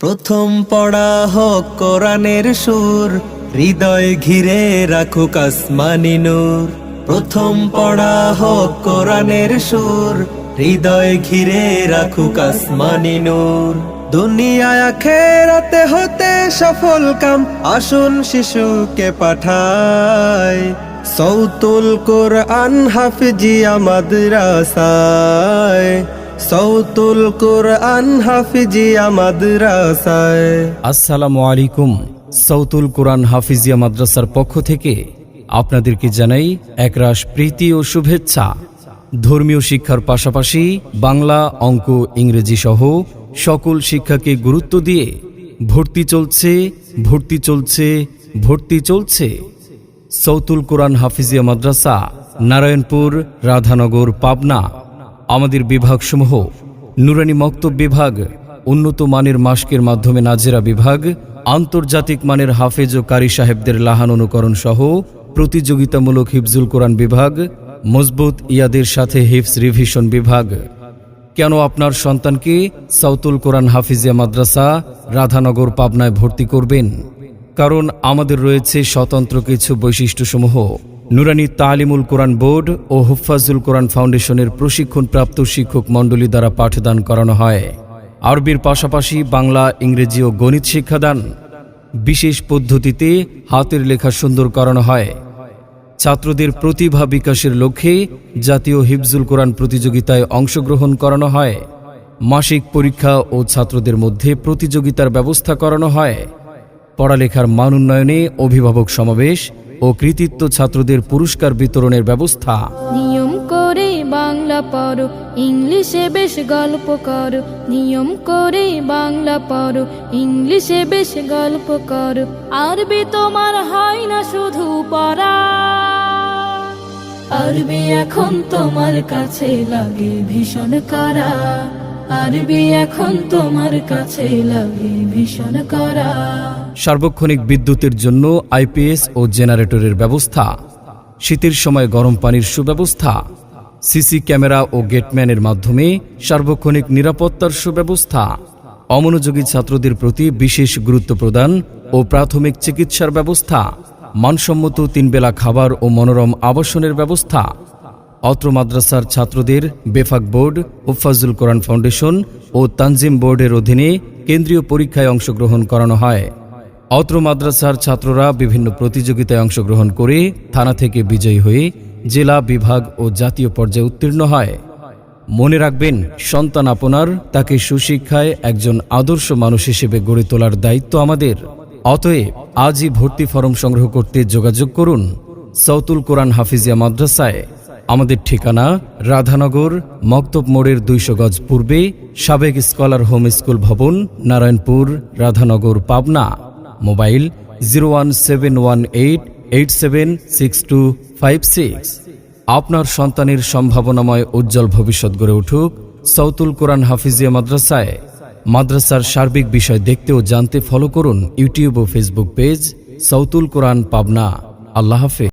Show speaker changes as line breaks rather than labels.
প্রথম পড়া হোক কোরআনের সুর, হৃদয় ঘিরে রাখুক আসমানি নূর। প্রথম পড়া হোক কোরআনের সুর, হৃদয় ঘিরে রাখুক আসমানি নূর। দুনিয়ায় আখিরাতে হতে সফল কাম, আসুন শিশুকে পাঠায় সৌতুল কোরআন হাফিজিয়া মাদ্রাসায়। সৌতুল কোরআন হাফিজিয়া মাদ্রাসায়।
আসসালামু আলাইকুম। সৌতুল কোরআন হাফিজিয়া মাদ্রাসার পক্ষ থেকে আপনাদেরকে জানাই একরাশ প্রীতি ও শুভেচ্ছা। ধর্মীয় শিক্ষার পাশাপাশি বাংলা, অঙ্ক, ইংরেজি সহ সকল শিক্ষাকে গুরুত্ব দিয়ে ভর্তি চলছে সৌতুল কোরআন হাফিজিয়া মাদ্রাসা, নারায়ণপুর, রাধানগর, পাবনা। আমাদের বিভাগসমূহ: নুরানি মক্তব বিভাগ, উন্নত মানের মাস্কের মাধ্যমে নাজেরা বিভাগ, আন্তর্জাতিক মানের হাফেজ ও কারি সাহেবদের লাহান অনুকরণ সহ প্রতিযোগিতামূলক হিফজুল কোরআন বিভাগ, মজবুত ইয়াদের সাথে হিফজ রিভিশন বিভাগ। কেন আপনার সন্তানকে সৌতুল কোরআন হাফিজিয়া মাদ্রাসা, রাধানগর, পাবনায় ভর্তি করবেন? কারণ আমাদের রয়েছে স্বতন্ত্র কিছু বৈশিষ্ট্যসমূহ। নুরানি তালিমুল কোরআন বোর্ড ও হুফাজুল কোরআন ফাউন্ডেশনের প্রশিক্ষণপ্রাপ্ত শিক্ষক মণ্ডলী দ্বারা পাঠদান করানো হয়। আরবির পাশাপাশি বাংলা, ইংরেজি ও গণিত শিক্ষাদান। বিশেষ পদ্ধতিতে হাতের লেখা সুন্দর করানো হয়। ছাত্রদের প্রতিভা বিকাশের লক্ষ্যে জাতীয় হিফজুল কোরআন প্রতিযোগিতায় অংশগ্রহণ করানো হয়। মাসিক পরীক্ষা ও ছাত্রদের মধ্যে প্রতিযোগিতার ব্যবস্থা করানো হয়। পড়ালেখার মান উন্নয়নে অভিভাবক সমাবেশ ও কৃতিত্ব ছাত্রদের পুরস্কার বিতরণের ব্যবস্থা।
নিয়ম করে বাংলা পড়ো, ইংলিশে বেশ গল্প করো। নিয়ম করে বাংলা পড়ো, ইংলিশে বেশ গল্প করো। আরবি তোমার হয় না শুধু পড়া, আরবি এখন তোমার কাছে লাগে ভীষণ করা। আরবি এখন তোমার কাছে লাগে ভীষণ করা।
সার্বক্ষণিক বিদ্যুতের জন্য আইপিএস ও জেনারেটরের ব্যবস্থা। শীতের সময় গরম পানির সুব্যবস্থা। সিসি ক্যামেরা ও গেটম্যানের মাধ্যমে সার্বক্ষণিক নিরাপত্তার সুব্যবস্থা। অমনোযোগী ছাত্রদের প্রতি বিশেষ গুরুত্ব প্রদান ও প্রাথমিক চিকিৎসার ব্যবস্থা। মানসম্মত 3 বেলা খাবার ও মনোরম আবাসনের ব্যবস্থা। অত্র মাদ্রাসার ছাত্রদের বেফাক বোর্ড, হুফাজুল কোরআন ফাউন্ডেশন ও তানজিম বোর্ডের অধীনে কেন্দ্রীয় পরীক্ষায় অংশগ্রহণ করানো হয়। অত্র মাদ্রাসার ছাত্ররা বিভিন্ন প্রতিযোগিতায় অংশগ্রহণ করে থানা থেকে বিজয়ী হয়ে জেলা, বিভাগ ও জাতীয় পর্যায়ে উত্তীর্ণ হয়। মনে রাখবেন, সন্তান আপনার, তাকে সুশিক্ষায় একজন আদর্শ মানুষ হিসেবে গড়ে তোলার দায়িত্ব আমাদের। অতএব আজই ভর্তি ফরম সংগ্রহ করতে যোগাযোগ করুন সৌতুল কোরআন হাফিজিয়া মাদ্রাসায়। আমাদের ঠিকানা রাধানগর, মক্তব মোড়ের 200 গজ পূর্বে, সাবেক স্কলার হোম স্কুল ভবন, নারায়ণপুর, রাধানগর, পাবনা। মোবাইল 01718876256। আপনার সন্তানের সম্ভাবনাময় উজ্জ্বল ভবিষ্যৎ গড়ে উঠুক সৌতুল কোরআন হাফিজিয়া মাদ্রাসায়। মাদ্রাসার সার্বিক বিষয় দেখতে ও জানতে ফলো করুন ইউটিউব ও ফেসবুক পেজ সৌতুল কোরআন পাবনা। আল্লাহ হাফেজ।